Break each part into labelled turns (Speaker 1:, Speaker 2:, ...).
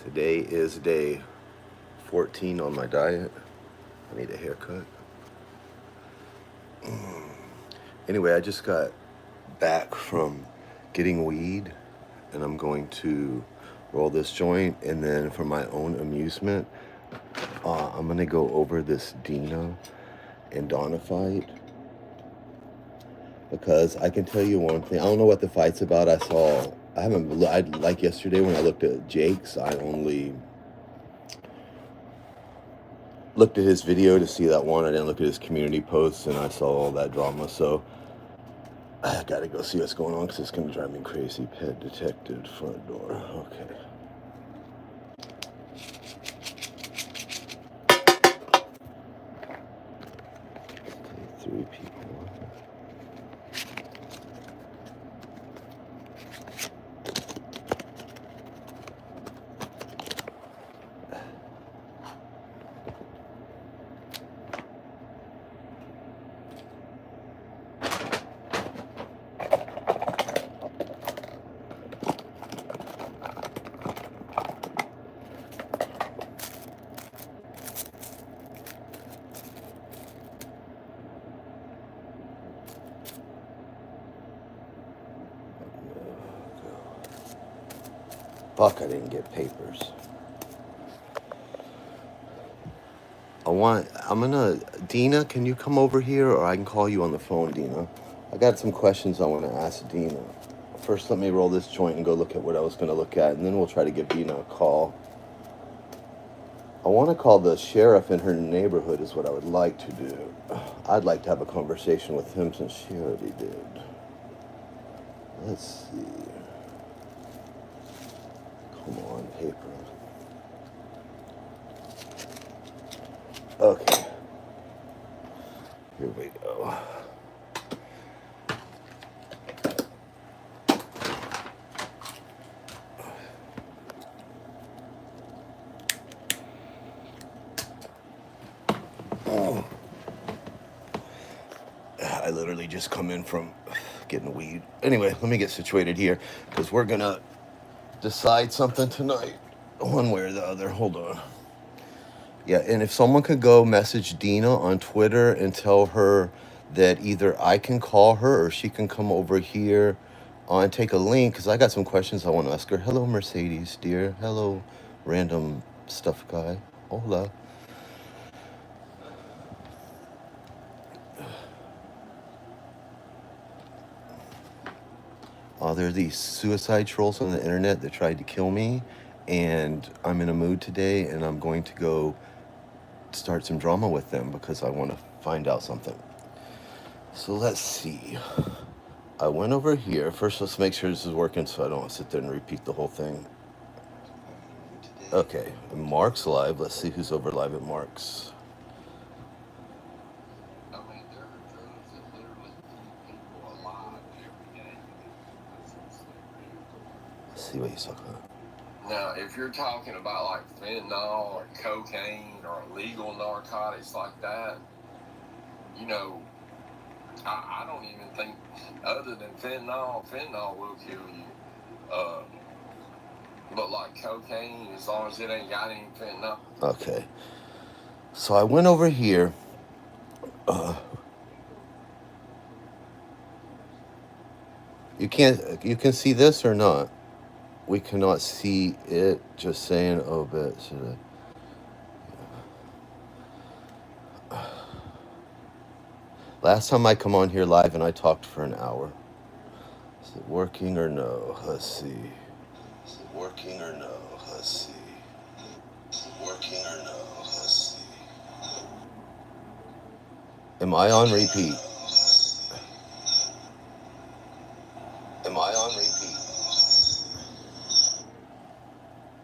Speaker 1: Today is day 14 on my diet. I need a haircut. Anyway, I just got back from getting weed, and I'm going to roll this joint, and then for my own amusement, I'm going to go over this Deana and Donna fight, because I can tell you one thing. I don't know what the fight's about. I haven't, like yesterday when I looked at Jake's, I only looked at his video to see that one. I didn't look at his community posts, and I saw all that drama. So I gotta go see what's going on, because it's gonna drive me crazy. Pet detected, front door. Okay. Three people. Fuck, I didn't get papers. Deana, can you come over here, or I can call you on the phone, Deana? I got some questions I want to ask Deana. First, let me roll this joint and go look at what I was going to look at, and then we'll try to give Deana a call. I want to call the sheriff in her neighborhood is what I would like to do. I'd like to have a conversation with him since she already did. Let's see. Come on, paper. Okay. Here we go. Oh. I literally just come in from getting weed. Anyway, let me get situated here, because we're gonna decide something tonight, one way or the other. Hold on. Yeah, and if someone could go message Deana on Twitter and tell her that either I can call her or she can come over here and take a link, because I got some questions I want to ask her. Hello, Mercedes, dear. Hello, random stuff guy. Hola. There are these suicide trolls on the internet that tried to kill me, and I'm in a mood today, and I'm going to go start some drama with them because I want to find out something. So let's see. I went over here. First, let's make sure this is working so I don't sit there and repeat the whole thing. Okay, Mark's live. Let's see who's over live at Mark's. See what he's talking about.
Speaker 2: Now, if you're talking about like fentanyl or cocaine or illegal narcotics like that, you know, I don't even think, other than fentanyl will kill you. But like cocaine, as long as it ain't got any fentanyl.
Speaker 1: Okay. So I went over here. You can see this or not? We cannot see it. Just saying. Oh, but should I? Last time I come on here live and I talked for an hour. Is it working or no? Let's see. Is it working or no? Let's see. Is it working or no? Let's see. Am I on repeat? Am I on repeat?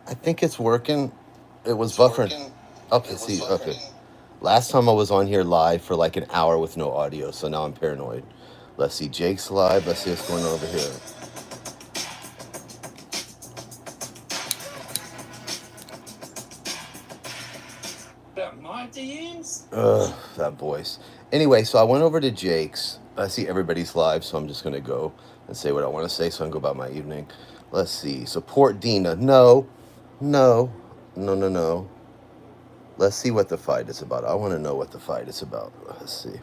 Speaker 1: I think it's working. It was buffering. Okay, see, okay. Last time I was on here live for like an hour with no audio, so now I'm paranoid. Let's see, Jake's live. Let's see what's going on over here.
Speaker 2: That my DMs?
Speaker 1: That voice. Anyway, so I went over to Jake's. I see everybody's live, so I'm just going to go and say what I want to say so I can go about my evening. Let's see. Support Deana. No. No, no, no, no. Let's see what the fight is about. I want to know what the fight is about. Let's see.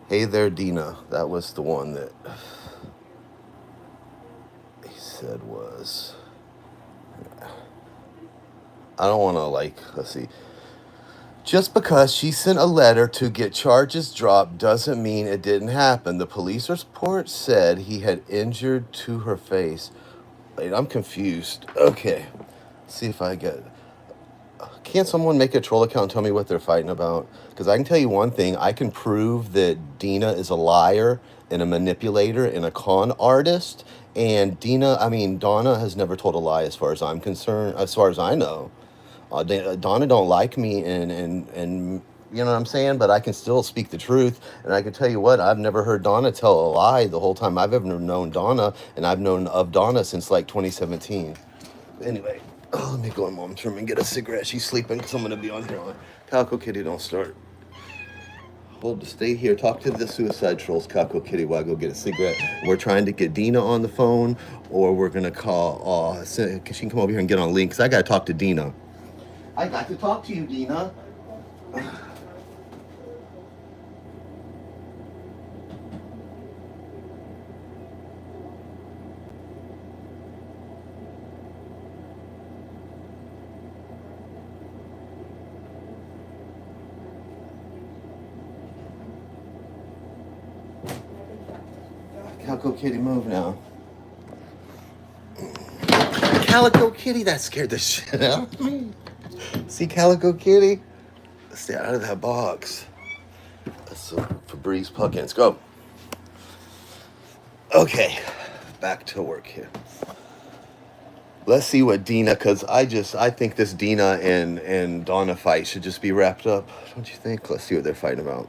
Speaker 1: Hey there, Deana. That was the one that he said was. I don't want to, like, let's see. Just because she sent a letter to get charges dropped doesn't mean it didn't happen. The police report said he had injured to her face. Wait, I'm confused. Okay. See if I get. Can't someone make a troll account and tell me what they're fighting about? Because I can tell you one thing. I can prove that Deana is a liar and a manipulator and a con artist. And Donna has never told a lie as far as I'm concerned, as far as I know. Donna don't like me and you know what I'm saying? But I can still speak the truth. And I can tell you what, I've never heard Donna tell a lie the whole time I've ever known Donna. And I've known of Donna since like 2017. Anyway, let me go in mom's room and get a cigarette. She's sleeping because I'm going to be on here. Calico Kitty, don't start. Stay here. Talk to the suicide trolls, Calico Kitty, while I go get a cigarette. We're trying to get Deana on the phone, or we're going to call, she can come over here and get on a link, because I got to talk to Deana. I got to talk to you, Deana. Calico Kitty, move now. Calico Kitty, that scared the shit out of me. See, Calico Kitty? Stay out of that box. That's Febreze plugins. Go. Okay, back to work here. Let's see what Deana, because I think this Deana and Donna fight should just be wrapped up. Don't you think? Let's see what they're fighting about.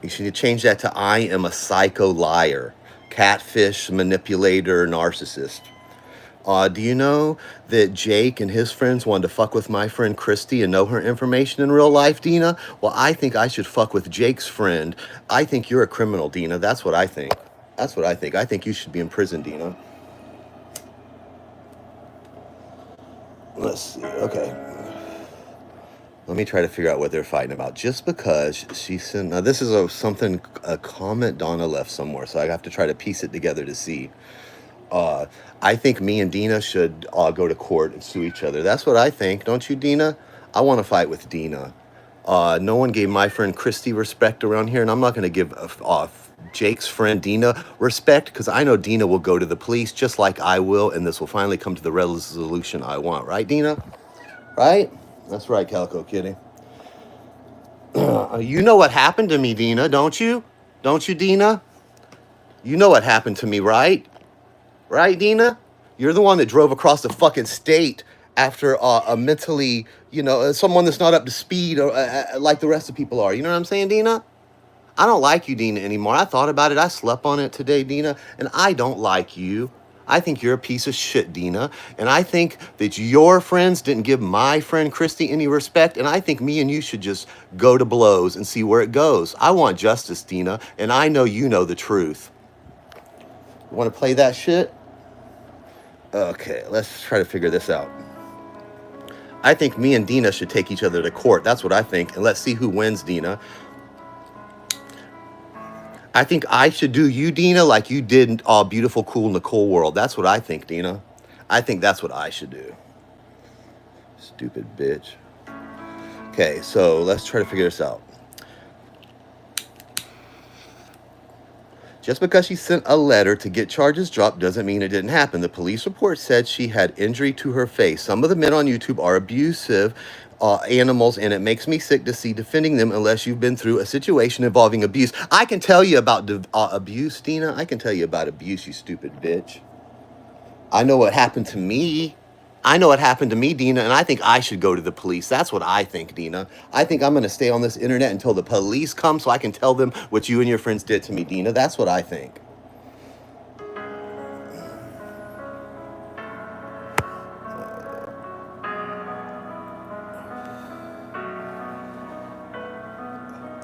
Speaker 1: You should change that to I am a psycho liar, catfish, manipulator, narcissist. Do you know that Jake and his friends wanted to fuck with my friend Christy and know her information in real life, Deana? Well, I think I should fuck with Jake's friend. I think you're a criminal, Deana. That's what I think. That's what I think. I think you should be in prison, Deana. Let's see. Okay. Let me try to figure out what they're fighting about. Just because she sent... Now, this is a comment Donna left somewhere, so I have to try to piece it together to see. I think me and Deana should go to court and sue each other. That's what I think. Don't you, Deana? I want to fight with Deana. No one gave my friend Christy respect around here, and I'm not going to give Jake's friend Deana respect, because I know Deana will go to the police just like I will, and this will finally come to the resolution I want. Right, Deana? Right? That's right, Calico Kitty. You know what happened to me, Deana, don't you? Don't you, Deana? You know what happened to me, right? Right, Deana? You're the one that drove across the fucking state after a mentally, someone that's not up to speed or like the rest of people are. You know what I'm saying, Deana? I don't like you, Deana, anymore. I thought about it. I slept on it today, Deana, and I don't like you. I think you're a piece of shit, Deana, and I think that your friends didn't give my friend Christy any respect, and I think me and you should just go to blows and see where it goes. I want justice, Deana, and I know you know the truth. You want to play that shit? Okay, let's try to figure this out. I think me and Deana should take each other to court. That's what I think, and let's see who wins, Deana. I think I should do you, Deana, like you did Beautiful, Cool Nicole World. That's what I think, Deana. I think that's what I should do. Stupid bitch. Okay, so let's try to figure this out. Just because she sent a letter to get charges dropped doesn't mean it didn't happen. The police report said she had injury to her face. Some of the men on YouTube are abusive animals, and it makes me sick to see defending them unless you've been through a situation involving abuse. I can tell you about abuse, Deana. I can tell you about abuse, you stupid bitch. I know what happened to me. I know what happened to me, Deana, and I think I should go to the police. That's what I think, Deana. I think I'm going to stay on this internet until the police come so I can tell them what you and your friends did to me, Deana. That's what I think.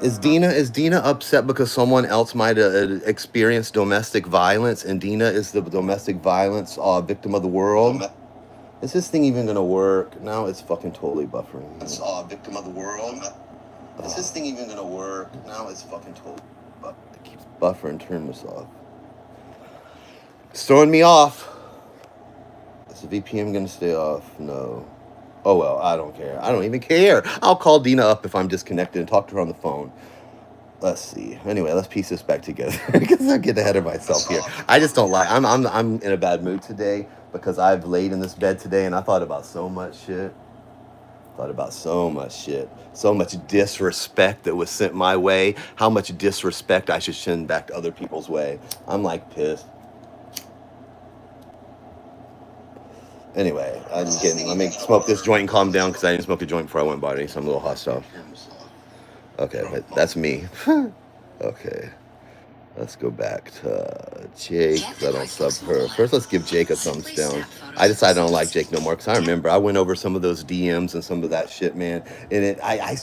Speaker 1: Is Deana upset because someone else might have experienced domestic violence, and Deana is the domestic violence victim of the world? Is this thing even gonna work? Now it's fucking totally buffering. It's victim of the world. Is this thing even gonna work? Now it's fucking totally. It keeps buffering. Turn this off. It's throwing me off. Is the VPN gonna stay off? No. Oh well, I don't care. I don't even care. I'll call Deana up if I'm disconnected and talk to her on the phone. Let's see. Anyway, let's piece this back together because I'm getting ahead of myself here. I just don't like. I'm in a bad mood today because I've laid in this bed today and I thought about so much shit. So much disrespect that was sent my way. How much disrespect I should send back to other people's way. I'm like pissed. Anyway, let me smoke this joint and calm down because I didn't smoke a joint before I went by, so I'm a little hostile. Okay, but that's me. Okay. Let's go back to Jake, because I don't sub her. First, let's give Jake a thumbs down. I decided I don't like Jake no more, because I remember I went over some of those DMs and some of that shit, man. And I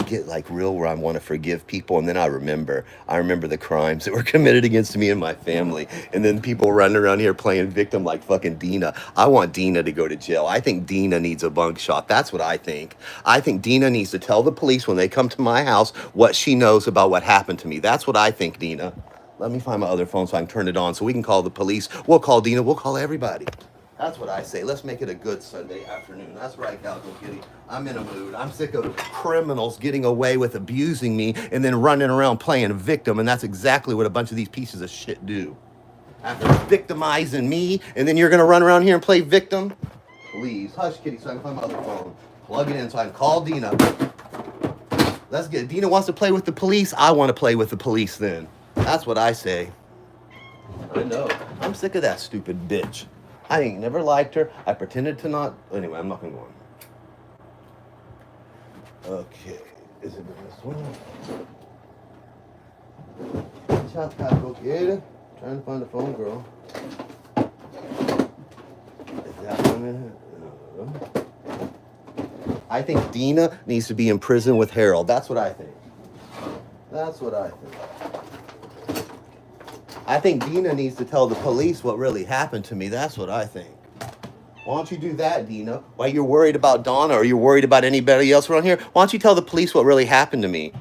Speaker 1: get like real where I want to forgive people, and then I remember the crimes that were committed against me and my family. And then people running around here playing victim like fucking Deana. I want Deana to go to jail. I think Deana needs a bunk shot. That's what I think. I think Deana needs to tell the police when they come to my house what she knows about what happened to me. That's what I think, Deana. Let me find my other phone so I can turn it on so we can call the police. We'll call Deana. We'll call everybody. That's what I say. Let's make it a good Sunday afternoon. That's right, Calico Kitty. I'm in a mood. I'm sick of criminals getting away with abusing me and then running around playing victim. And that's exactly what a bunch of these pieces of shit do. After victimizing me, and then you're going to run around here and play victim? Please. Hush, Kitty, so I can find my other phone. Plug it in so I can call Deana. Let's get Deana wants to play with the police. I want to play with the police then. That's what I say. I know. I'm sick of that stupid bitch. I ain't never liked her. I pretended to not. Anyway, I'm not going to go on. Okay. Is it this one? Chat, okay. Trying to find the phone, girl. Is that one in it? I think Deana needs to be in prison with Harold. That's what I think. I think Deana needs to tell the police what really happened to me. That's what I think. Why don't you do that, Deana? While you're worried about Donna or you're worried about anybody else around here, why don't you tell the police what really happened to me?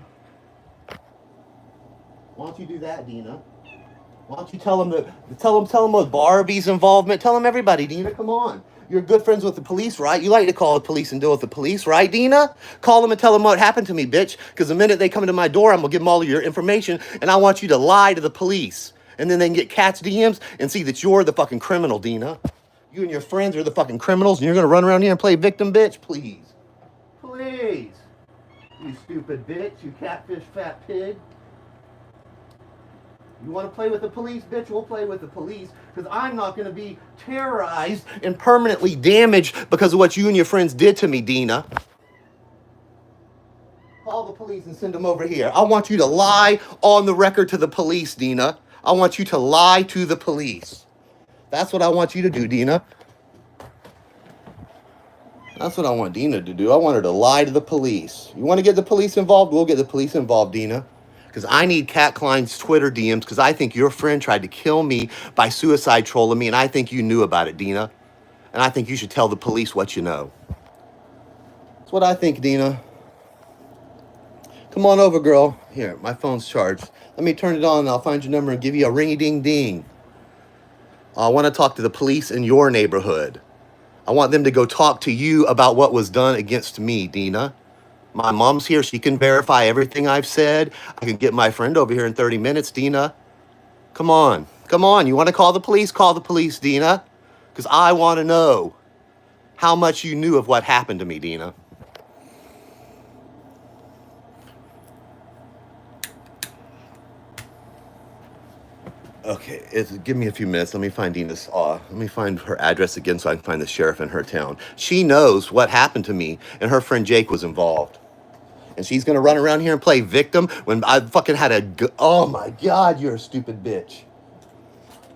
Speaker 1: Why don't you do that, Deana? Why don't you tell them what Barbie's involvement? Tell them everybody, Deana. Come on. You're good friends with the police, right? You like to call the police and deal with the police, right, Deana? Call them and tell them what happened to me, bitch. Because the minute they come to my door, I'm going to give them all of your information, and I want you to lie to the police. And then they can get Cat's DMs and see that you're the fucking criminal, Deana. You and your friends are the fucking criminals, and you're going to run around here and play victim, bitch? Please. Please. You stupid bitch. You catfish fat pig. You want to play with the police, bitch? We'll play with the police, because I'm not going to be terrorized and permanently damaged because of what you and your friends did to me, Deana. Call the police and send them over here. I want you to lie on the record to the police, Deana. I want you to lie to the police. That's what I want you to do, Deana. That's what I want Deana to do. I want her to lie to the police. You want to get the police involved? We'll get the police involved, Deana. Because I need Cat Klein's Twitter DMs, because I think your friend tried to kill me by suicide trolling me, and I think you knew about it, Deana. And I think you should tell the police what you know. That's what I think, Deana. Come on over, girl. Here, my phone's charged. Let me turn it on, and I'll find your number and give you a ringy-ding-ding. I want to talk to the police in your neighborhood. I want them to go talk to you about what was done against me, Deana. My mom's here. She can verify everything I've said. I can get my friend over here in 30 minutes, Deana. Come on. Come on. You want to call the police? Call the police, Deana. Because I want to know how much you knew of what happened to me, Deana. Okay, give me a few minutes. Let me find Deana's. Let me find her address again so I can find the sheriff in her town. She knows what happened to me, and her friend Jake was involved. And she's going to run around here and play victim when I fucking had oh my God, you're a stupid bitch.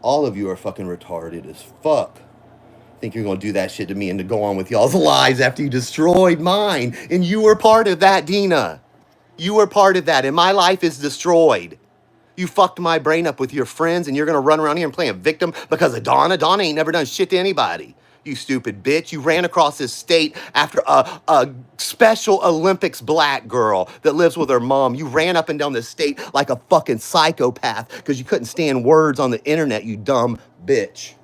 Speaker 1: All of you are fucking retarded as fuck. Think you're going to do that shit to me and to go on with y'all's lives after you destroyed mine. And you were part of that, Deana. You were part of that, and my life is destroyed. You fucked my brain up with your friends, and you're gonna run around here and play a victim because of Donna. Donna ain't never done shit to anybody. You stupid bitch. You ran across this state after a Special Olympics black girl that lives with her mom. You ran up and down this state like a fucking psychopath because you couldn't stand words on the internet, you dumb bitch.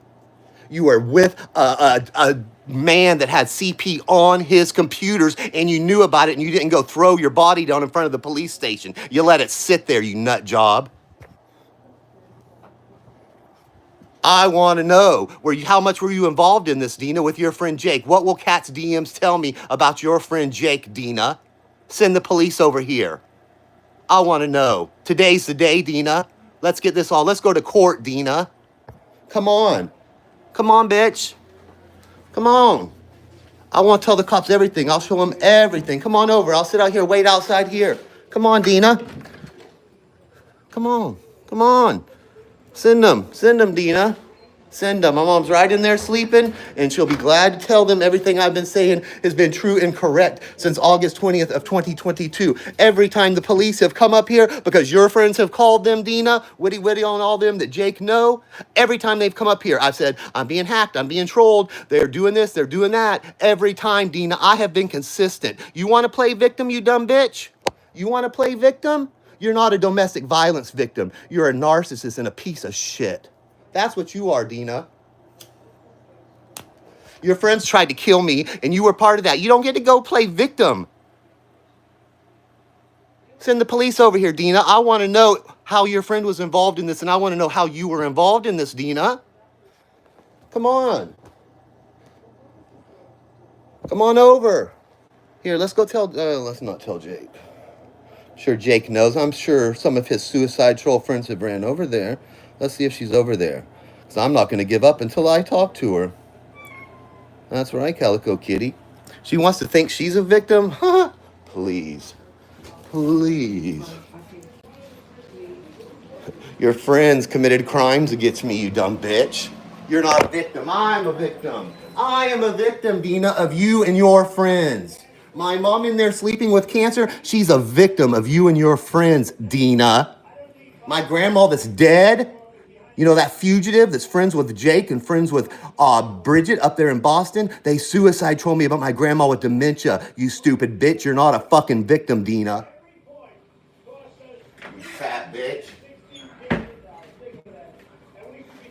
Speaker 1: You were with a man that had CP on his computers and you knew about it and you didn't go throw your body down in front of the police station. You let it sit there, you nut job. I want to know, how much were you involved in this, Deana, with your friend Jake? What will Kat's DMs tell me about your friend Jake, Deana? Send the police over here. I want to know. Today's the day, Deana. Let's get this all. Let's go to court, Deana. Come on. Come on, bitch. Come on. I want to tell the cops everything. I'll show them everything. Come on over. I'll sit out here, wait outside here. Come on, Deana. Come on. Come on. Send them, Deana. Send them. My mom's right in there sleeping, and she'll be glad to tell them everything I've been saying has been true and correct since August 20th of 2022. Every time the police have come up here, because your friends have called them, Deana, witty on all them that Jake know, every time they've come up here, I've said, I'm being hacked, I'm being trolled, they're doing this, they're doing that. Every time, Deana, I have been consistent. You want to play victim, you dumb bitch? You want to play victim? You're not a domestic violence victim. You're a narcissist and a piece of shit. That's what you are, Deana. Your friends tried to kill me, and you were part of that. You don't get to go play victim. Send the police over here, Deana. I want to know how your friend was involved in this, and I want to know how you were involved in this, Deana. Come on. Come on over. Here, let's go tell... let's not tell Jake. I'm sure Jake knows. I'm sure some of his suicide troll friends have ran over there. Let's see if she's over there. Because I'm not going to give up until I talk to her. That's right, Calico Kitty. She wants to think she's a victim? Huh? Please. Please. Your friends committed crimes against me, you dumb bitch. You're not a victim. I'm a victim. I am a victim, Deana, of you and your friends. My mom in there sleeping with cancer, she's a victim of you and your friends, Deana. My grandma that's dead, you know, that fugitive that's friends with Jake and friends with Bridget up there in Boston, they suicide troll me about my grandma with dementia. You stupid bitch, you're not a fucking victim, Deana. You fat bitch.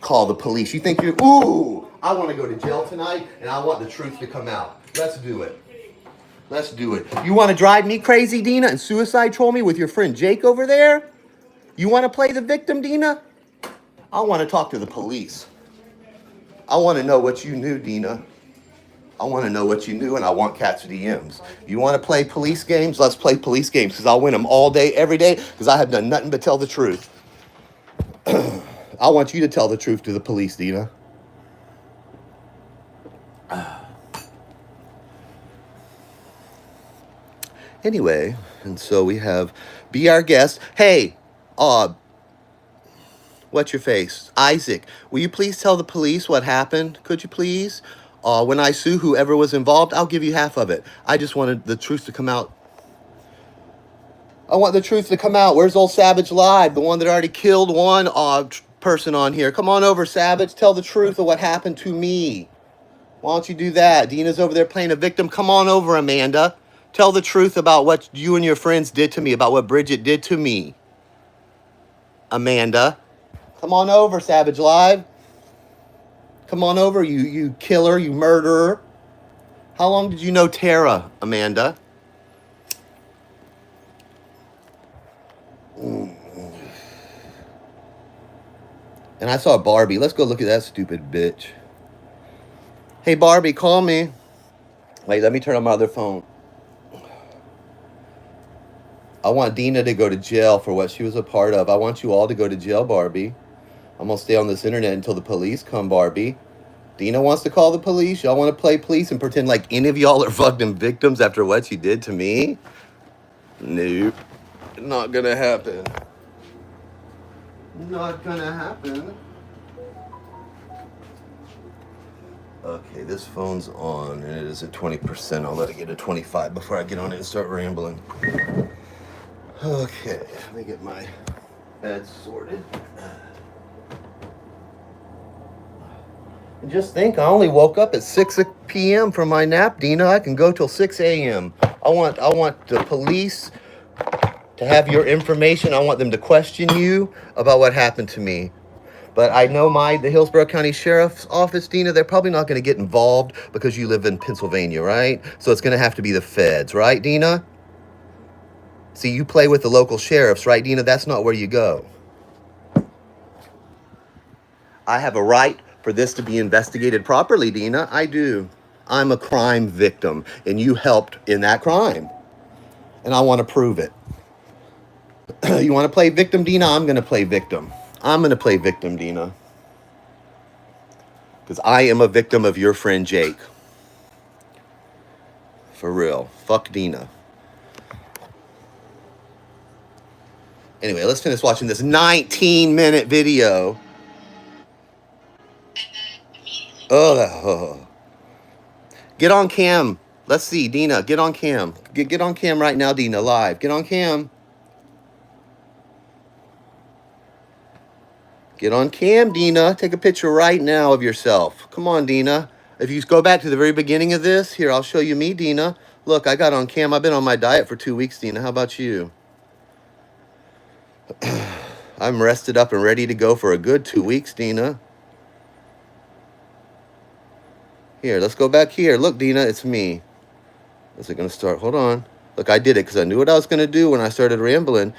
Speaker 1: Call the police. You think you're, ooh, I want to go to jail tonight and I want the truth to come out. Let's do it. Let's do it. You want to drive me crazy, Deana, and suicide troll me with your friend Jake over there? You want to play the victim, Deana? I want to talk to the police. I want to know what you knew, Deana. I want to know what you knew, and I want Kat's DMs. You want to play police games? Let's play police games, because I'll win them all day, every day, because I have done nothing but tell the truth. I want you to tell the truth to the police, Deana. Anyway, and so we have be our guest. Hey, what's your face? Isaac, will you please tell the police what happened? Could you please? When I sue whoever was involved, I'll give you half of it. I just wanted the truth to come out. I want the truth to come out. Where's old Savage Live? The one that already killed one person on here. Come on over, Savage. Tell the truth of what happened to me. Why don't you do that? Deana's over there playing a victim. Come on over, Amanda. Tell the truth about what you and your friends did to me, about what Bridget did to me. Amanda. Come on over, Savage Live. Come on over, you killer, you murderer. How long did you know Tara, Amanda? And I saw Barbie. Let's go look at that stupid bitch. Hey, Barbie, call me. Wait, let me turn on my other phone. I want Deana to go to jail for what she was a part of. I want you all to go to jail, Barbie. I'm going to stay on this internet until the police come, Barbie. Deana wants to call the police. Y'all want to play police and pretend like any of y'all are fucking victims after what she did to me? Nope. Not going to happen. Not going to happen. Okay, this phone's on and it is at 20%. I'll let it get to 25 before I get on it and start rambling. Okay, let me get my bed sorted. And just think, I only woke up at 6 p.m. from my nap, Deana. I can go till 6 a.m. I want the police to have your information. I want them to question you about what happened to me. But I know the Hillsborough County Sheriff's Office, Deana, they're probably not going to get involved because you live in Pennsylvania, right? So it's going to have to be the feds, right, Deana? See, you play with the local sheriffs, right, Deana? That's not where you go. I have a right for this to be investigated properly, Deana. I do. I'm a crime victim, and you helped in that crime. And I want to prove it. You want to play victim, Deana? I'm going to play victim. I'm going to play victim, Deana. Because I am a victim of your friend Jake. For real. Fuck Deana. Anyway, let's finish watching this 19-minute video. Oh. Get on cam. Let's see, Deana. Get on cam. Get on cam right now, Deana, live. Get on cam. Get on cam, Deana. Take a picture right now of yourself. Come on, Deana. If you go back to the very beginning of this, here, I'll show you me, Deana. Look, I got on cam. I've been on my diet for 2 weeks, Deana. How about you? I'm rested up and ready to go for a good 2 weeks, Deana. Here, let's go back here. Look, Deana, it's me. Is it going to start? Hold on. Look, I did it because I knew what I was going to do when I started rambling.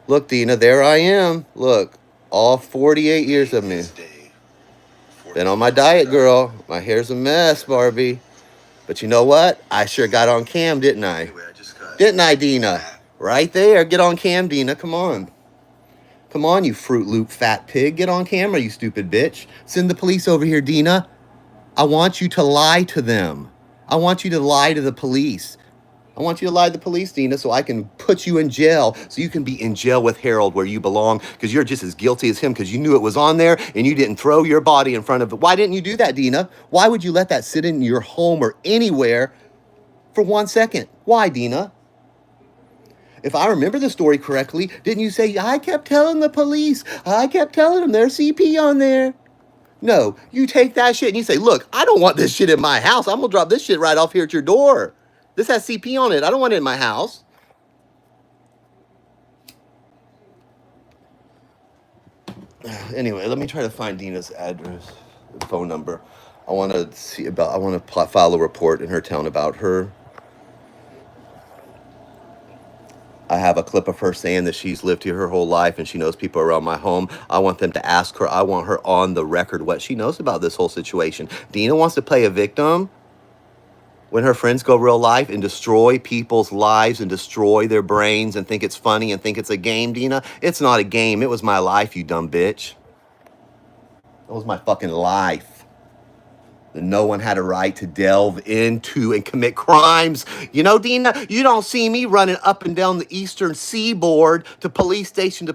Speaker 1: Look, Deana, there I am. Look, all 48 years of me. Been on my diet, girl. My hair's a mess, Barbie. But you know what? I sure got on cam, didn't I? Didn't I, Deana? Right there. Get on cam, Deana. Come on. Come on, you Fruit Loop fat pig. Get on camera, you stupid bitch. Send the police over here, Deana. I want you to lie to them. I want you to lie to the police. I want you to lie to the police, Deana, so I can put you in jail, so you can be in jail with Harold where you belong, because you're just as guilty as him, because you knew it was on there, and you didn't throw your body in front of it. Why didn't you do that, Deana? Why would you let that sit in your home or anywhere for 1 second? Why, Deana? If I remember the story correctly, didn't you say, I kept telling the police, I kept telling them there's CP on there? No, you take that shit and you say, look, I don't want this shit in my house. I'm going to drop this shit right off here at your door. This has CP on it. I don't want it in my house. Anyway, let me try to find Deana's address, phone number. I want to file a report in her town about her. I have a clip of her saying that she's lived here her whole life and she knows people around my home. I want them to ask her. I want her on the record what she knows about this whole situation. Deana wants to play a victim when her friends go real life and destroy people's lives and destroy their brains and think it's funny and think it's a game, Deana. It's not a game. It was my life, you dumb bitch. It was my fucking life. No one had a right to delve into and commit crimes. You know, Deana, you don't see me running up and down the eastern seaboard to police station,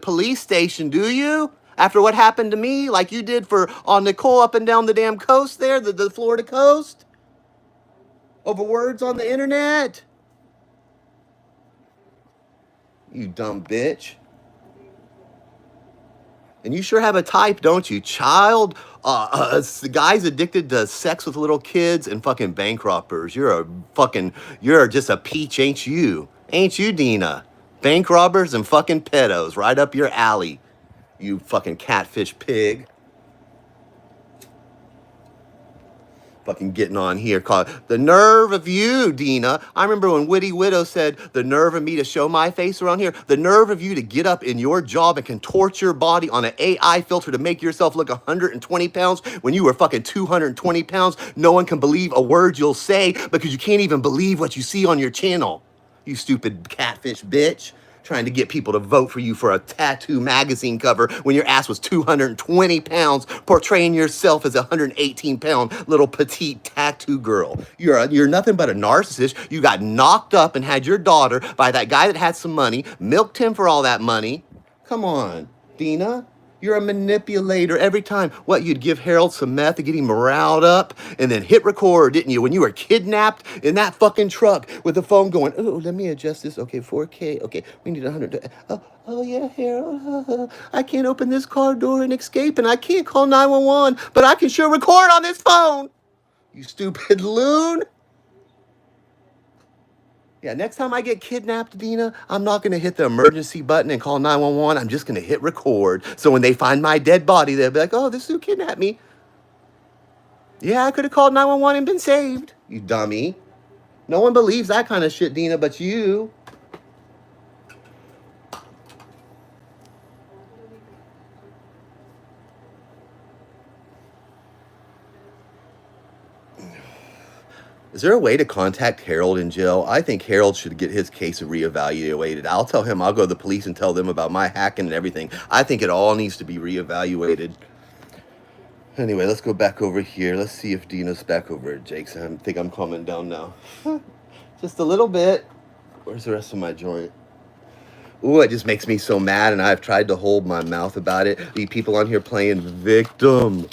Speaker 1: do you? After what happened to me, like you did on Nicole up and down the damn coast there, the Florida coast? Over words on the internet? You dumb bitch. And you sure have a type, don't you? Child, guys addicted to sex with little kids and fucking bank robbers. You're just a peach, ain't you? Ain't you, Deana? Bank robbers and fucking pedos, right up your alley. You fucking catfish pig. Fucking getting on here called the nerve of you, Deana. I remember when Witty Widow said the nerve of me to show my face around here. The nerve of you to get up in your job and contort your body on an AI filter to make yourself look 120 pounds when you were fucking 220 pounds. No one can believe a word you'll say because you can't even believe what you see on your channel. You stupid catfish bitch. Trying to get people to vote for you for a tattoo magazine cover when your ass was 220 pounds, portraying yourself as a 118-pound little petite tattoo girl. You're nothing but a narcissist. You got knocked up and had your daughter by that guy that had some money, milked him for all that money. Come on, Deana. You're a manipulator every time. What, you'd give Harold some meth to get him riled up and then hit record, didn't you? When you were kidnapped in that fucking truck with the phone going, oh, let me adjust this. Okay, 4K. Okay, we need 100. Oh yeah, Harold. I can't open this car door and escape, and I can't call 911, but I can sure record on this phone. You stupid loon. Yeah, next time I get kidnapped, Deana, I'm not going to hit the emergency button and call 911. I'm just going to hit record. So when they find my dead body, they'll be like, oh, this is who kidnapped me. Yeah, I could have called 911 and been saved. You dummy. No one believes that kind of shit, Deana, but you. Is there a way to contact Harold in jail? I think Harold should get his case reevaluated. I'll tell him I'll go to the police and tell them about my hacking and everything. I think it all needs to be reevaluated. Anyway, let's go back over here. Let's see if Deana's back over at Jake's. I think I'm calming down now. Just a little bit. Where's the rest of my joint? Ooh, it just makes me so mad, and I've tried to hold my mouth about it. The people on here playing victim.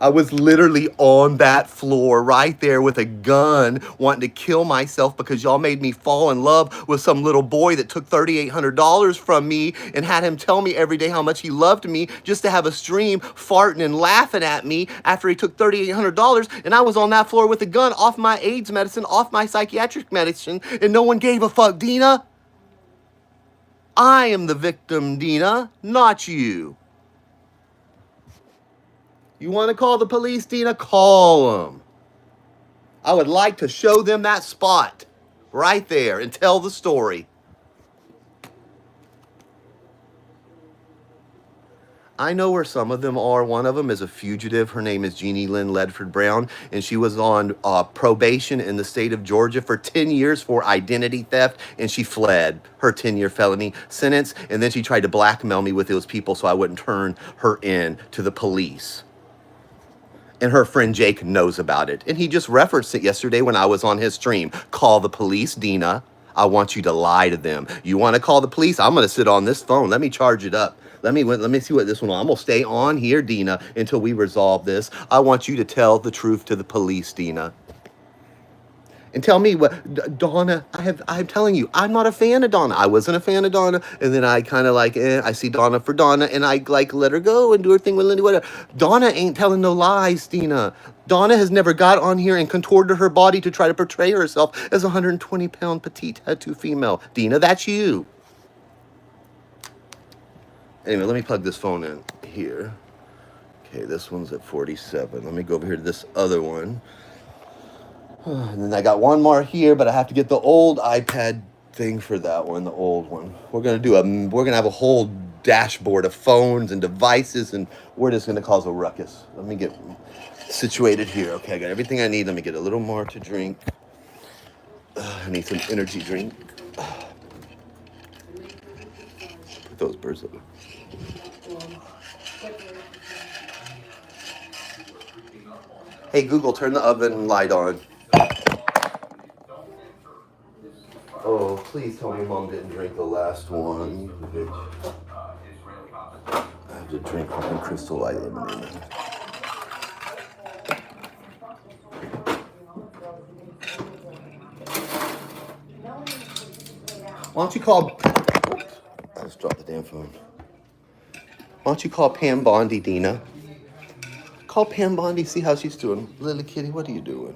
Speaker 1: I was literally on that floor right there with a gun wanting to kill myself because y'all made me fall in love with some little boy that took $3,800 from me and had him tell me every day how much he loved me just to have a stream farting and laughing at me after he took $3,800. And I was on that floor with a gun off my AIDS medicine, off my psychiatric medicine, and no one gave a fuck, Deana. I am the victim, Deana, not you. You want to call the police, Deana? Call them. I would like to show them that spot right there and tell the story. I know where some of them are. One of them is a fugitive. Her name is Jeannie Lynn Ledford Brown, and she was on probation in the state of Georgia for 10 years for identity theft, and she fled her 10-year felony sentence, and then she tried to blackmail me with those people so I wouldn't turn her in to the police. And her friend Jake knows about it. And he just referenced it yesterday when I was on his stream. Call the police, Deana. I want you to lie to them. You want to call the police? I'm going to sit on this phone. Let me charge it up. Let me see what this one is. I'm going to stay on here, Deana, until we resolve this. I want you to tell the truth to the police, Deana. And tell me what, Donna, I'm telling you, I'm not a fan of Donna. I wasn't a fan of Donna. And then I kind of like, I see Donna for Donna. And I like let her go and do her thing with Lindy, whatever. Donna ain't telling no lies, Deana. Donna has never got on here and contorted her body to try to portray herself as a 120-pound petite tattoo female. Deana, that's you. Anyway, let me plug this phone in here. Okay, this one's at 47. Let me go over here to this other one. And then I got one more here, but I have to get the old iPad thing for that one, the old one. We're gonna have a whole dashboard of phones and devices, and we're just gonna cause a ruckus. Let me get situated here. Okay, I got everything I need. Let me get a little more to drink. I need some energy drink. Put those birds up. Hey Google, turn the oven light on. Oh, please tell me Mom didn't drink the last one. I have to drink fucking Crystal Light lemonade. Why don't you call... I just dropped the damn phone. Why don't you call Pam Bondi, Deana? Call Pam Bondi, see how she's doing. Little kitty, what are you doing?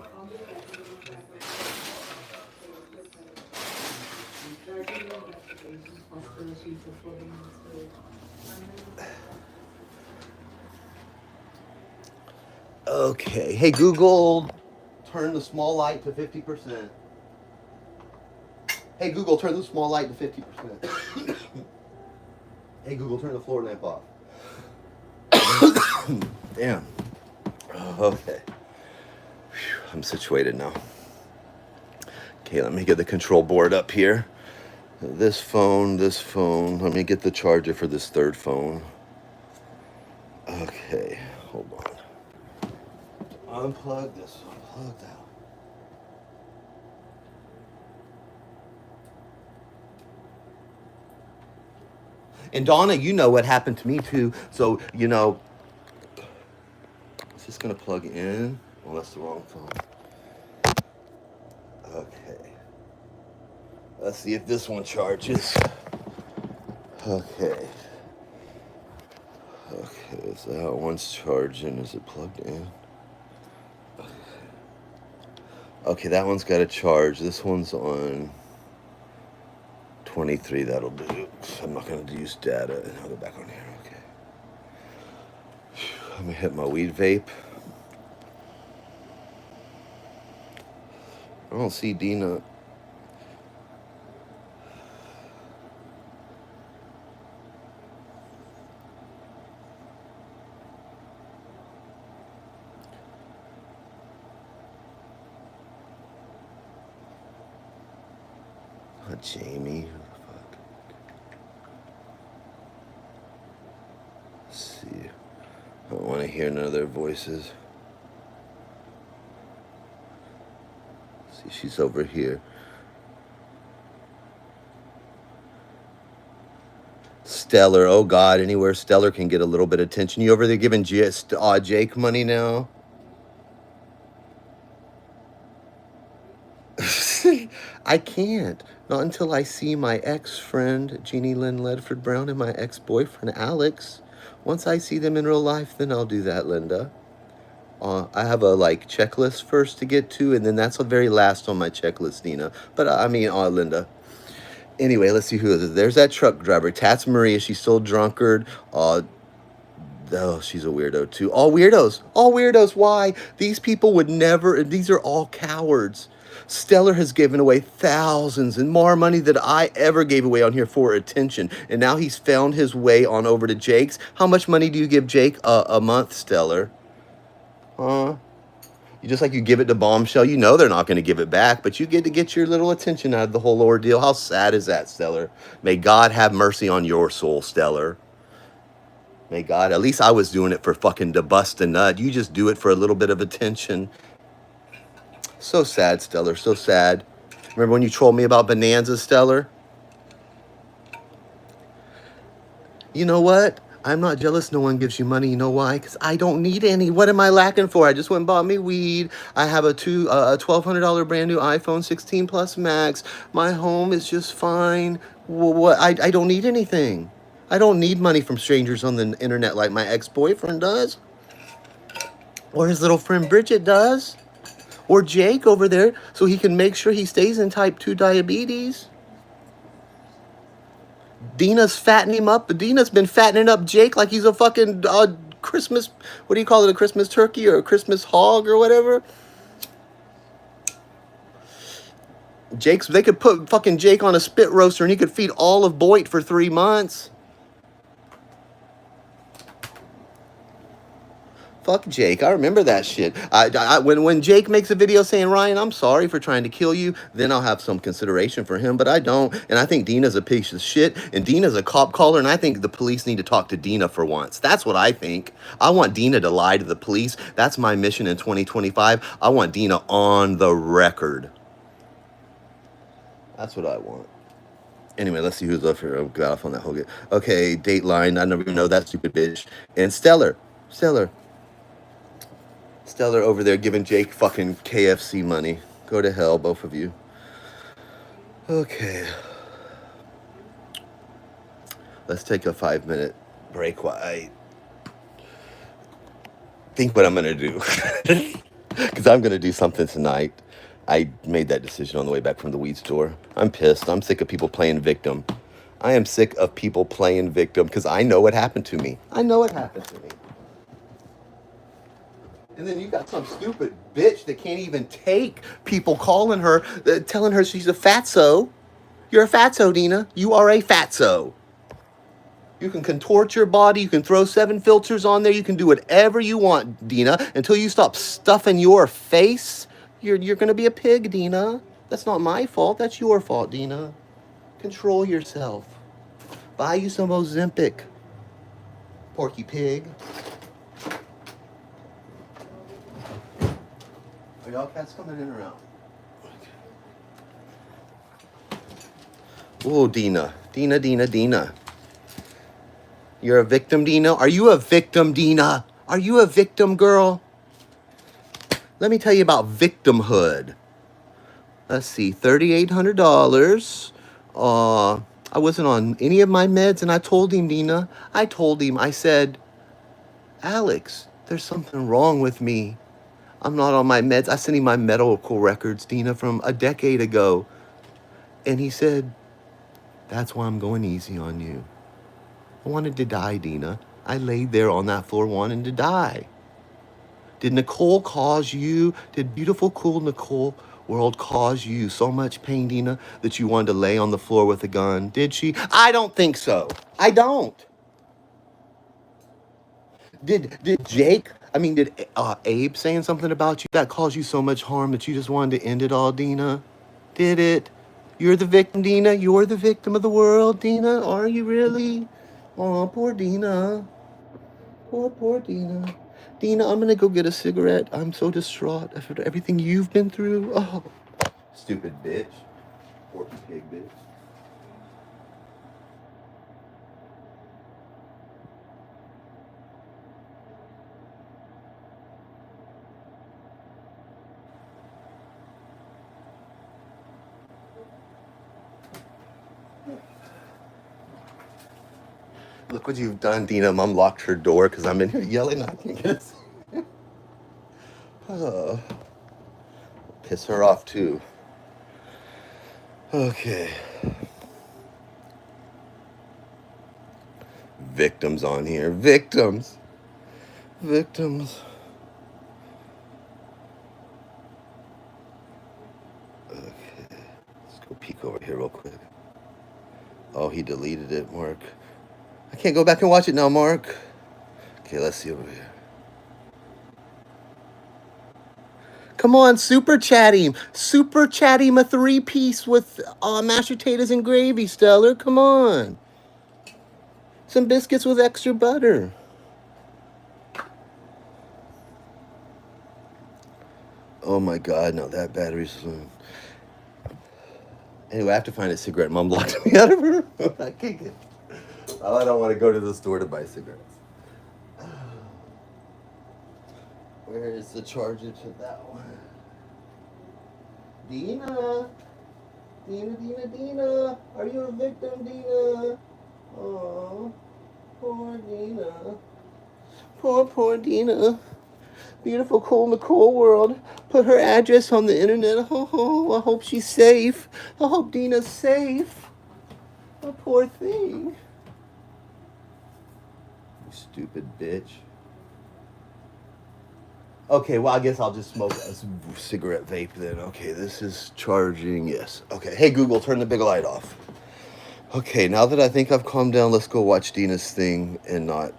Speaker 1: Okay. Hey, Google, turn the small light to 50%. Hey, Google, turn the small light to 50%. Hey, Google, turn the floor lamp off. Damn. Okay. Whew, I'm situated now. Okay, let me get the control board up here. This phone. Let me get the charger for this third phone. Okay, hold on. Unplug this, unplug that. And Donna, you know what happened to me too. So, you know, is this gonna plug in? Well, that's the wrong phone. Okay. Let's see if this one charges. Okay. Okay, so that one's charging. Is it plugged in? Okay, that one's got a charge. This one's on 23. That'll do. I'm not going to use data. And I'll go back on here. Okay. Let me hit my weed vape. I don't see Deana. Not Jamie. Who the fuck? Let's see. I don't want to hear none of their voices. See, she's over here. Stellar. Oh, God. Anywhere Stellar can get a little bit of attention. You over there giving Jake money now? I can't. Not until I see my ex-friend, Jeannie Lynn Ledford Brown, and my ex-boyfriend, Alex. Once I see them in real life, then I'll do that, Linda. I have a, checklist first to get to, and then that's the very last on my checklist, Nina. But, Linda. Anyway, let's see who it is. There's that truck driver. Tats Maria. She's still drunkard. Oh, she's a weirdo, too. All weirdos. All weirdos. Why? These people would never... These are all cowards. Stellar has given away thousands and more money than I ever gave away on here for attention. And now he's found his way on over to Jake's. How much money do you give Jake a month, Stellar? Huh? Just like you give it to Bombshell, you know they're not going to give it back, but you get to get your little attention out of the whole ordeal. How sad is that, Stellar? May God have mercy on your soul, Stellar. May God, at least I was doing it for fucking to bust a nut. You just do it for a little bit of attention. So sad, Stellar, so sad. Remember when you trolled me about Bonanza, Stellar? You know what? I'm not jealous no one gives you money. You know why? Because I don't need any. What am I lacking for? I just went and bought me weed. I have a $1,200 brand new iPhone 16 Plus Max. My home is just fine. What? I don't need anything. I don't need money from strangers on the internet like my ex-boyfriend does. Or his little friend Bridget does. Or Jake over there, so he can make sure he stays in type 2 diabetes. Deana's fattening him up. Deana's been fattening up Jake like he's a fucking Christmas, what do you call it, a Christmas turkey or a Christmas hog or whatever. They could put fucking Jake on a spit roaster and he could feed all of Boyd for 3 months. Fuck Jake. I remember that shit. When Jake makes a video saying, Ryan, I'm sorry for trying to kill you, then I'll have some consideration for him, but I don't. And I think Deana's a piece of shit, and Deana's a cop caller, and I think the police need to talk to Deana for once. That's what I think. I want Deana to lie to the police. That's my mission in 2025. I want Deana on the record. That's what I want. Anyway, let's see who's up here. I got off on that whole game. Okay, Dateline. I never even know that stupid bitch. And Stellar over there giving Jake fucking KFC money. Go to hell, both of you. Okay. Let's take a 5-minute break while I think what I'm going to do. Because I'm going to do something tonight. I made that decision on the way back from the weed store. I'm pissed. I'm sick of people playing victim. I am sick of people playing victim because I know what happened to me. And then you got some stupid bitch that can't even take people calling her, telling her she's a fatso. You're a fatso, Deana. You are a fatso. You can contort your body. You can throw 7 filters on there. You can do whatever you want, Deana. Until you stop stuffing your face, you're going to be a pig, Deana. That's not my fault. That's your fault, Deana. Control yourself. Buy you some Ozempic, Porky Pig. Are y'all cats coming in or out? Oh, Deana. You're a victim, Deana? Are you a victim, Deana? Are you a victim, girl? Let me tell you about victimhood. Let's see, $3,800. I wasn't on any of my meds, and I told him, Deana. I said, Alex, there's something wrong with me. I'm not on my meds. I sent him my medical records, Deana, from a decade ago. And he said, that's why I'm going easy on you. I wanted to die, Deana. I laid there on that floor wanting to die. Did Nicole cause you, did beautiful, cool Nicole World cause you so much pain, Deana, that you wanted to lay on the floor with a gun? Did she? I don't think so. I don't. Did Jake, did Abe saying something about you that caused you so much harm that you just wanted to end it all, Deana? Did it? You're the victim, Deana. You're the victim of the world, Deana. Are you really? Oh, poor Deana. Poor Deana. Deana, I'm gonna go get a cigarette. I'm so distraught after everything you've been through. Oh, stupid bitch. Poor pig bitch. Look what you've done, Deana. Mom locked her door because I'm in here yelling. I can't get it. Oh, piss her off too. Okay. Victims on here. Victims. Victims. Okay. Let's go peek over here real quick. Oh, he deleted it, Mark. I can't go back and watch it now, Mark. Okay, let's see over here. Come on, super chat him. Super chat him a 3-piece with mashed potatoes and gravy, Stellar. Come on. Some biscuits with extra butter. Oh my God, no, that battery's... Anyway, I have to find a cigarette. Mom locked me out of her room. I can't get... Oh, I don't want to go to the store to buy cigarettes. Where is the charger to that one? Deana? Deana. Are you a victim, Deana? Oh, poor Deana. Poor Deana. Beautiful, cool Nicole World. Put her address on the internet. Oh, I hope she's safe. I hope Deana's safe. Oh, poor thing. You stupid bitch. Okay, well, I guess I'll just smoke a cigarette vape then. Okay, this is charging. Yes. Okay. Hey, Google, turn the big light off. Okay, now that I think I've calmed down, let's go watch Deana's thing and not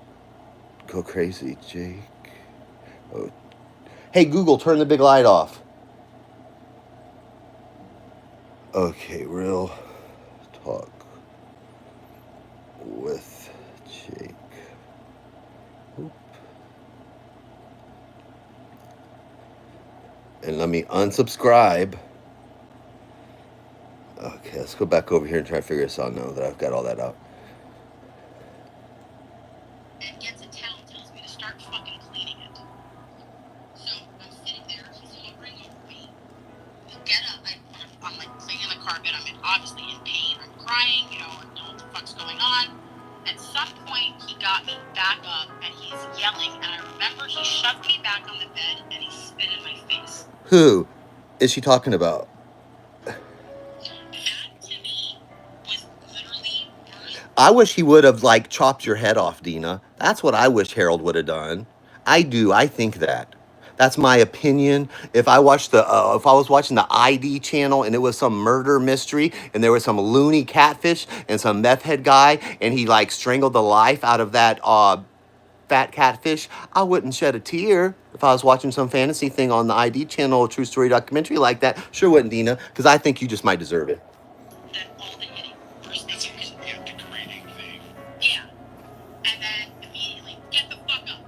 Speaker 1: go crazy. Jake. Oh. Hey, Google, turn the big light off. Okay, real talk with Jake. Oop. And let me unsubscribe. Okay, let's go back over here and try to figure this out now that I've got all that out.
Speaker 3: And gets a towel, tells me to start fucking cleaning it. So I'm sitting there, he's hovering over me. I get up, I'm like laying on the carpet, I'm obviously in pain, I'm crying, I don't know what the fuck's going on. At some point, he got me back up and he's yelling, and I remember he shoved me back on the bed and he spit in my face.
Speaker 1: Who is she talking about?
Speaker 3: That to me was literally worse.
Speaker 1: I wish he would have chopped your head off, Deana. That's what I wish Harold would have done. I do. I think that. That's my opinion. If I watched if I was watching the ID channel and it was some murder mystery and there was some loony catfish and some meth head guy and he strangled the life out of that fat catfish, I wouldn't shed a tear. If I was watching some fantasy thing on the ID channel, a true story documentary like that, sure wouldn't, Deana, because I think you just might deserve it.
Speaker 3: That all the hitting first that's a degrading thing. Yeah. And then immediately, get the fuck up.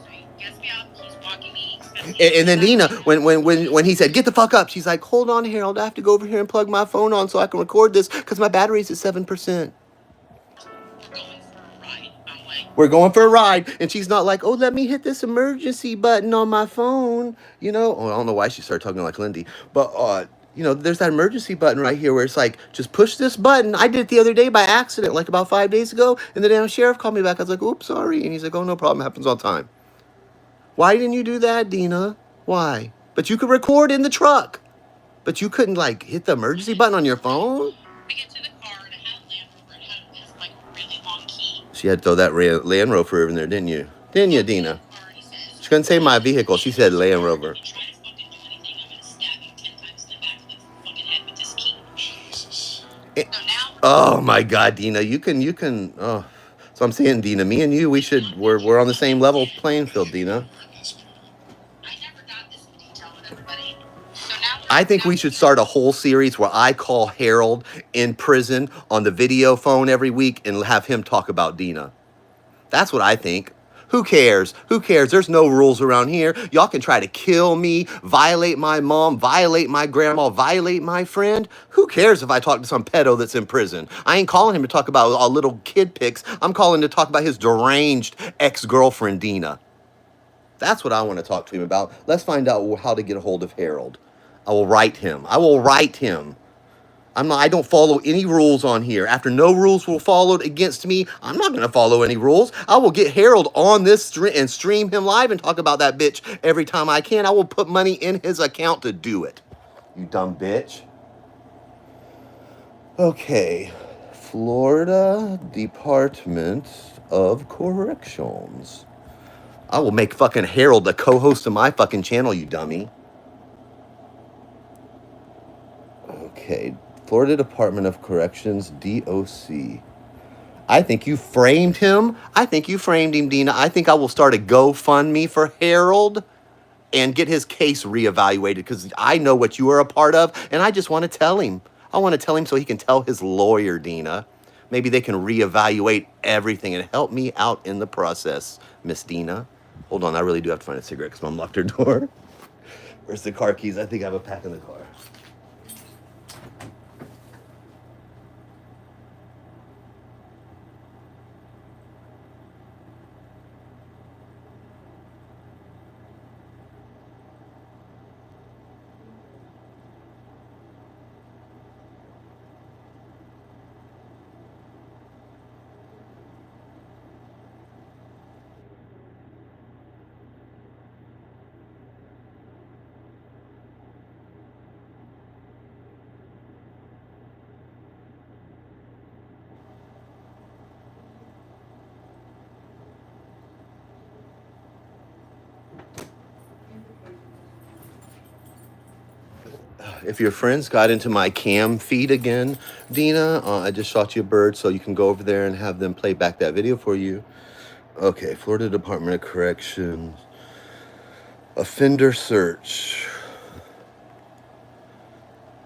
Speaker 3: So he gets me up, he's walking me.
Speaker 1: And then Deana, when he said, get the fuck up, she's like, hold on, Harold, I have to go over here and plug my phone on so I can record this because my battery's at 7%.
Speaker 3: We're going for a ride. I'm
Speaker 1: We're going for a ride. And she's not like, oh, let me hit this emergency button on my phone. You know, oh, I don't know why she started talking like Lindy. But, you know, there's that emergency button right here where it's like, just push this button. I did it the other day by accident, like about 5 days ago. And the damn sheriff called me back. I was like, oops, sorry. And he's like, oh, no problem. Happens all the time. Why didn't you do that, Deana? Why? But you could record in the truck. But you couldn't, like, hit the emergency button on your phone?
Speaker 3: We get to the car and it had Land Rover. It had this like really long key.
Speaker 1: She had to throw that Land Rover in there, didn't you? Didn't you, Deana? She couldn't say my vehicle. She said Land Rover.
Speaker 3: If you try to fucking do anything, I'm gonna stab you 10 times in the back of the fucking head with this key. Jesus. So now.
Speaker 1: Oh my God, Deana, you can. Oh, so I'm saying, Deana, me and you, we're on the same level playing field, Deana.
Speaker 3: I never got this in detail with everybody. So now
Speaker 1: I think we should start a whole series where I call Harold in prison on the video phone every week and have him talk about Deana. That's what I think. Who cares? Who cares? There's no rules around here. Y'all can try to kill me, violate my mom, violate my grandma, violate my friend. Who cares if I talk to some pedo that's in prison? I ain't calling him to talk about all little kid pics. I'm calling to talk about his deranged ex-girlfriend, Deana. That's what I want to talk to him about. Let's find out how to get a hold of Harold. I will write him. I don't follow any rules on here. After no rules were followed against me, I'm not going to follow any rules. I will get Harold on this stream and stream him live and talk about that bitch every time I can. I will put money in his account to do it. You dumb bitch. Okay. Florida Department of Corrections. I will make fucking Harold the co-host of my fucking channel, you dummy. Okay. Florida Department of Corrections, DOC. I think you framed him. I think you framed him, Deana. I think I will start a GoFundMe for Harold and get his case reevaluated because I know what you are a part of, and I just want to tell him. I want to tell him so he can tell his lawyer, Deana. Maybe they can reevaluate everything and help me out in the process, Miss Deana. Hold on, I really do have to find a cigarette because Mom locked her door. Where's the car keys? I think I have a pack in the car. If your friends got into my cam feed again, Deana, I just shot you a bird so you can go over there and have them play back that video for you. Okay, Florida Department of Corrections. Offender search.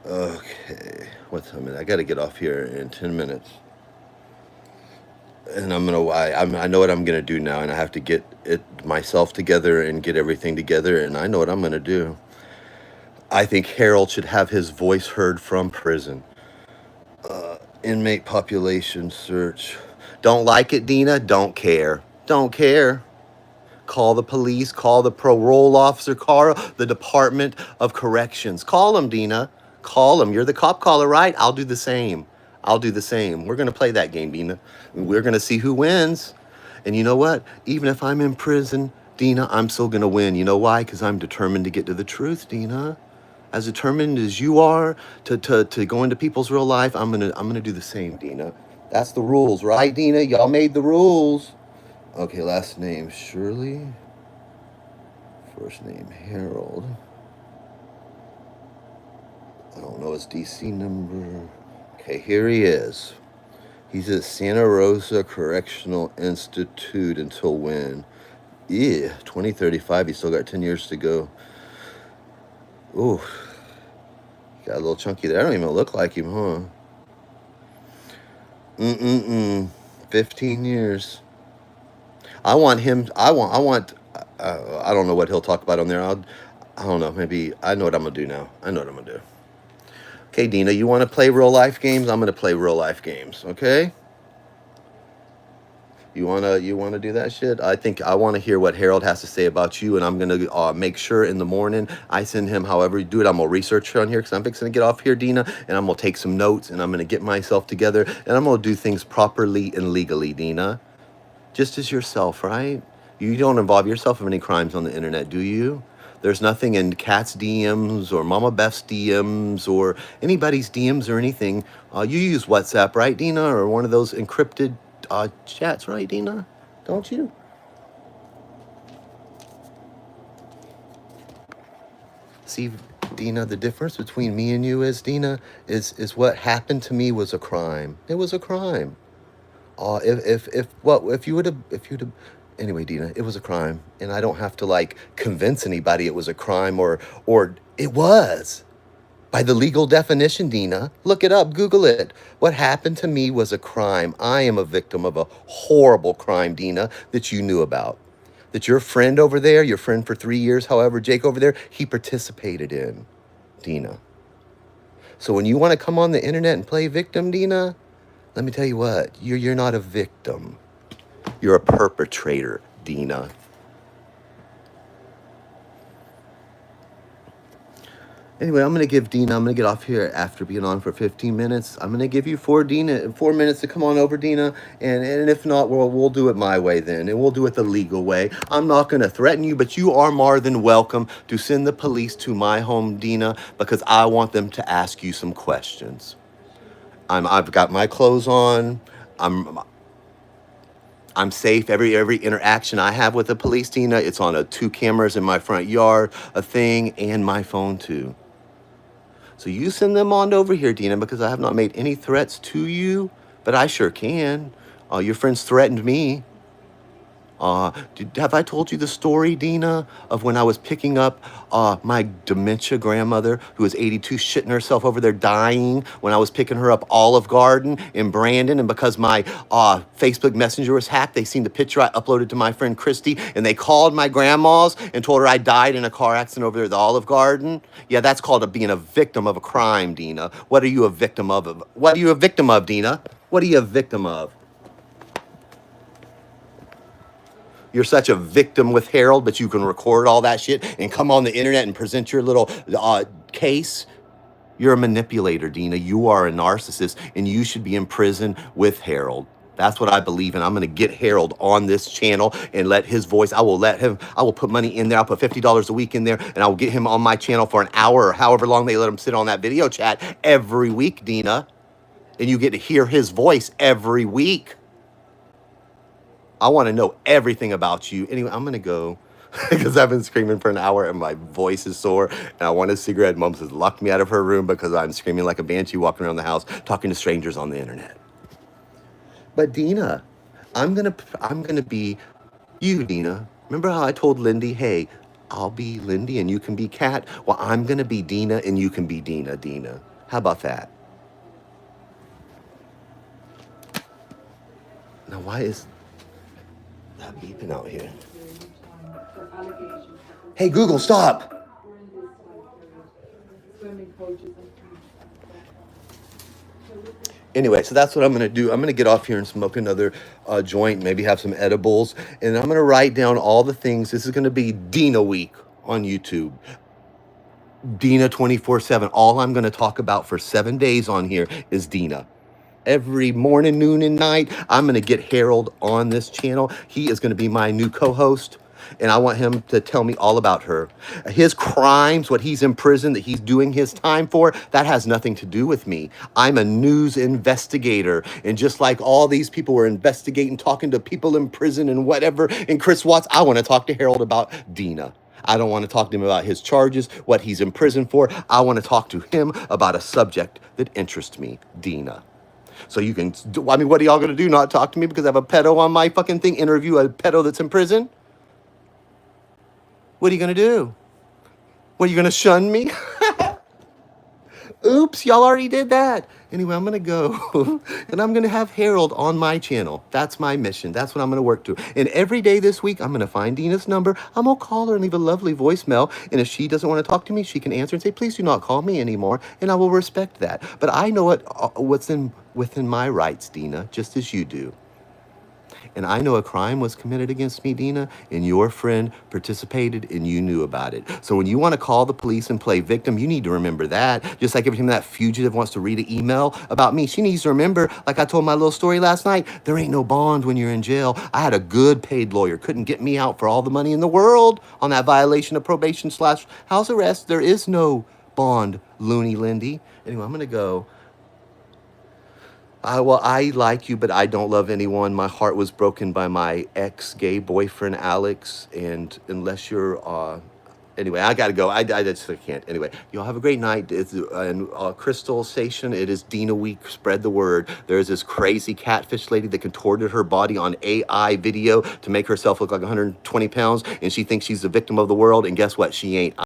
Speaker 1: Okay, what time is it? I got to get off here in 10 minutes. And I know what I'm going to do now, and I have to get myself together and get everything together, and I know what I'm going to do. I think Harold should have his voice heard from prison. Inmate population search. Don't like it, Deana? Don't care. Don't care. Call the police, call the parole officer, call the Department of Corrections. Call them, Deana. Call them. You're the cop caller, right? I'll do the same. I'll do the same. We're going to play that game, Deana. We're going to see who wins. And you know what? Even if I'm in prison, Deana, I'm still going to win. You know why? Because I'm determined to get to the truth, Deana. As determined as you are to go into people's real life, I'm gonna do the same, Deana. That's the rules, right, Deana? Y'all made the rules. Okay, last name Shirley. First name Harold. I don't know his DC number. Okay, here he is. He's at Santa Rosa Correctional Institute until when? Yeah, 2035. He's still got 10 years to go. Ooh, got a little chunky there. I don't even look like him, huh? 15 years. I want him. I don't know what he'll talk about on there. I don't know. Maybe I know what I'm gonna do now. I know what I'm gonna do. Okay, Deana, you want to play real life games? I'm gonna play real life games. Okay. You wanna do that shit? I think I want to hear what Harold has to say about you, and I'm gonna make sure in the morning I send him. However you do it, I'm gonna research on here because I'm fixing to get off here, Deana, and I'm gonna take some notes, and I'm gonna get myself together, and I'm gonna do things properly and legally, Deana, just as yourself, right? You don't involve yourself in any crimes on the internet, do you? There's nothing in Kat's DMs or Mama Beth's DMs or anybody's DMs or anything. You use WhatsApp, right, Deana, or one of those encrypted chats, right, Deana? Don't you? See, Deana, the difference between me and you is, Deana, is what happened to me was a crime. It was a crime. If you would have, if you'd have, anyway, Deana, it was a crime, and I don't have to like convince anybody it was a crime or it was. By the legal definition, Deana, look it up, Google it. What happened to me was a crime. I am a victim of a horrible crime, Deana, that you knew about. That your friend over there, your friend for 3 years, however, Jake over there, he participated in, Deana. So when you want to come on the internet and play victim, Deana, let me tell you what, you're not a victim. You're a perpetrator, Deana. Anyway, I'm gonna give Deana. I'm gonna get off here after being on for 15 minutes. I'm gonna give you 4 minutes to come on over, Deana. And if not, we'll do it my way then, and we'll do it the legal way. I'm not gonna threaten you, but you are more than welcome to send the police to my home, Deana, because I want them to ask you some questions. I've got my clothes on. I'm I'm safe. Every interaction I have with the police, Deana, it's on 2 cameras in my front yard, a thing, and my phone too. So you send them on over here, Deana, because I have not made any threats to you, but I sure can. Your friends threatened me. Have I told you the story, Deana, of when I was picking up my dementia grandmother who was 82 shitting herself over there dying when I was picking her up Olive Garden in Brandon, and because my Facebook Messenger was hacked, they seen the picture I uploaded to my friend Christy, and they called my grandma's and told her I died in a car accident over there at the Olive Garden? Yeah, that's called being a victim of a crime, Deana. What are you a victim of? What are you a victim of, Deana? What are you a victim of? You're such a victim with Harold, but you can record all that shit and come on the internet and present your little case. You're a manipulator, Deana. You are a narcissist, and you should be in prison with Harold. That's what I believe in. I'm going to get Harold on this channel and let his voice, I will put money in there. I'll put $50 a week in there, and I will get him on my channel for an hour or however long they let him sit on that video chat every week, Deana. And you get to hear his voice every week. I want to know everything about you. Anyway, I'm going to go because I've been screaming for an hour and my voice is sore and I want a cigarette. Mom has locked me out of her room because I'm screaming like a banshee walking around the house talking to strangers on the internet. But Deana, I'm going to be you, Deana. Remember how I told Lindy, hey, I'll be Lindy and you can be Kat? Well, I'm going to be Deana and you can be Deana, Deana. How about that? Now, why is that beeping out here? Hey, Google, stop. Anyway, so that's what I'm going to do. I'm going to get off here and smoke another joint, maybe have some edibles, and I'm going to write down all the things. This is going to be Deana Week on YouTube. Deana 24/7. All I'm going to talk about for 7 days on here is Deana. Every morning, noon, and night, I'm going to get Harold on this channel. He is going to be my new co-host, and I want him to tell me all about her. His crimes, what he's in prison, that he's doing his time for, that has nothing to do with me. I'm a news investigator, and just like all these people were investigating, talking to people in prison and whatever, and Chris Watts, I want to talk to Harold about Deana. I don't want to talk to him about his charges, what he's in prison for. I want to talk to him about a subject that interests me, Deana. So you can, I mean, what are y'all going to do? Not talk to me because I have a pedo on my fucking thing? Interview a pedo that's in prison? What are you going to do? What, are you going to shun me? Oops, y'all already did that. Anyway, I'm going to go and I'm going to have Harold on my channel. That's my mission. That's what I'm going to work to. And every day this week, I'm going to find Deana's number. I'm going to call her and leave a lovely voicemail. And if she doesn't want to talk to me, she can answer and say, please do not call me anymore. And I will respect that. But I know what's within my rights, Deana, just as you do. and I know a crime was committed against me, Deana, and your friend participated and you knew about it. So when you want to call the police and play victim, you need to remember that. Just like every time that fugitive wants to read an email about me, she needs to remember, like I told my little story last night, there ain't no bond when you're in jail. I had a good paid lawyer, couldn't get me out for all the money in the world on that violation of probation / house arrest. There is no bond, loony Lindy. Anyway, I'm going to go. I like you, but I don't love anyone. My heart was broken by my ex-gay boyfriend, Alex. And unless you're, anyway, I got to go. I just can't. Anyway, y'all have a great night. It's and Crystal Station. It is Deana Week. Spread the word. There's this crazy catfish lady that contorted her body on AI video to make herself look like 120 pounds. And she thinks she's the victim of the world. And guess what? She ain't.